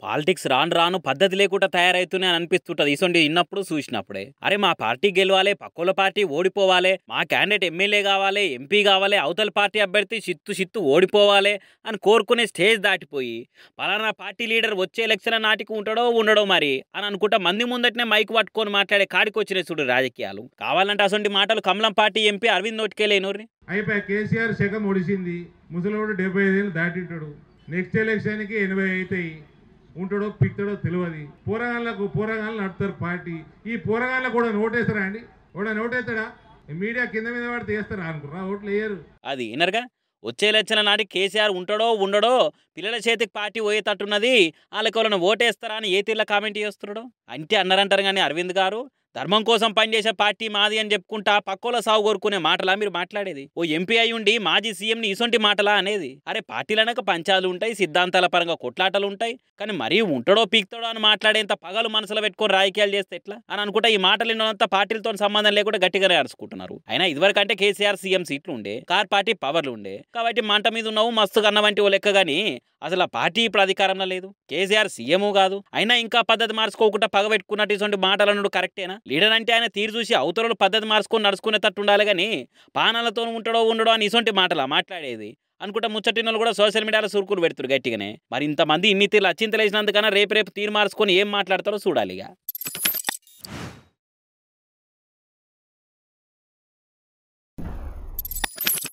Politics రాను రాను పద్ధతి లేకుండా తయారైతూనే అని అనిపిస్తుంటది. ఇసొంటి ఇన్నప్పుడు చూసినప్పుడే అరే మా పార్టీ గెలవాలి, పక్కోళ్ళ పార్టీ ఓడిపోవాలి, మా క్యాండిడేట్ ఎమ్మెల్యే కావాలి, ఎంపీ కావాలి, అవతల పార్టీ అభ్యర్థి చిత్తు ఓడిపోవాలి అని కోరుకునే స్టేజ్ దాటిపోయి పలానా పార్టీ లీడర్ వచ్చే ఎలక్షన్ నాటికి ఉంటాడో ఉండడో మరి అని అనుకుంటా మంది ముందటనే మైక్ పట్టుకొని మాట్లాడే కాడికి వచ్చినాయి చూడు రాజకీయాలు. కావాలంటే అసొంటి మాటలు కమలం పార్టీ ఎంపీ అరవింద్ నోటికెళ్ళేనోర్ని. అయిపోయి కేసీఆర్ శకం ఒడిసింది. ముసలోడు 75 ఏళ్ళు దాటింటాడు. నెక్స్ట్ ఎలక్షన్కి 80 అవుతాయి. ఉంటాడో పిక్తాడో తెలియదు. పోరగాళ్ళు నడుపుతారు పార్టీ. ఈ పోరగాళ్ళకు కూడా నోటేస్తారా అండి? కూడా నోటేస్తాడా? మీడియా కింద మీద పడితే వేస్తారా అనుకున్నా? ఓట్లు వేయరు. అది ఇనరుగా వచ్చే ఎలక్షన్ల నాటి కేసీఆర్ ఉంటాడో ఉండడో, పిల్లల చేతికి పార్టీ పోయేటట్టున్నది, వాళ్ళకి ఓటేస్తారా అని ఏ తీర్ల కామెంట్ చేస్తున్నాడు అంటే అన్నారంటారు. కానీ అరవింద్ గారు ధర్మం కోసం పనిచేసే పార్టీ మాది అని చెప్పుకుంటా పక్కోల సాగు కోరుకునే మాటలా మీరు మాట్లాడేది? ఓ ఎంపీ అయి ఉండి మాజీ సీఎంని ఇసొంటి మాటలా అనేది? అరే పార్టీలనక పంచాలు ఉంటాయి, సిద్ధాంతాల పరంగా కొట్లాటలు ఉంటాయి, కానీ మరీ ఉంటాడో పీక్తాడో అని మాట్లాడేంత పగలు మనసులో పెట్టుకొని రాజకీయాలు చేస్తే ఎట్లా అని అనుకుంటా ఈ మాటలు ఎన్నంతా పార్టీలతో సంబంధం లేకుండా గట్టిగానే అరుచుకుంటున్నారు. అయినా ఇదివరకంటే కేసీఆర్ సీఎం సీట్లు ఉండే, కార్ పార్టీ పవర్లు ఉండే, కాబట్టి మంట మీద ఉన్నావు మస్తు కన్న వంటి ఓ లెక్క. కానీ అసలు ఆ పార్టీ ఇప్పుడు అధికారంలో లేదు, కేసీఆర్ సీఎం కాదు, అయినా ఇంకా పద్ధతి మార్చుకోకుండా పగ పెట్టుకున్నట్టు ఇటువంటి మాటలు కరెక్టేనా? లీడర్ అంటే ఆయన తీరు చూసి అవతరులు పద్ధతి మార్చుకొని నడుచుకునేటట్టు ఉండాలి, కానీ పానాలతో ఉంటాడో ఉండడో అని ఇసొంటి మాటలా మాట్లాడేది అనుకుంటా ముచ్చటినోళ్ళు కూడా సోషల్ మీడియాలో సురుకులు పెడుతురు గట్టిగానే. మరి ఇంతమంది ఇన్ని తీర్లు అచ్చింతలేసినందుకన్నా రేపు తీరు మార్చుకొని ఏం మాట్లాడతారో చూడాలిగా.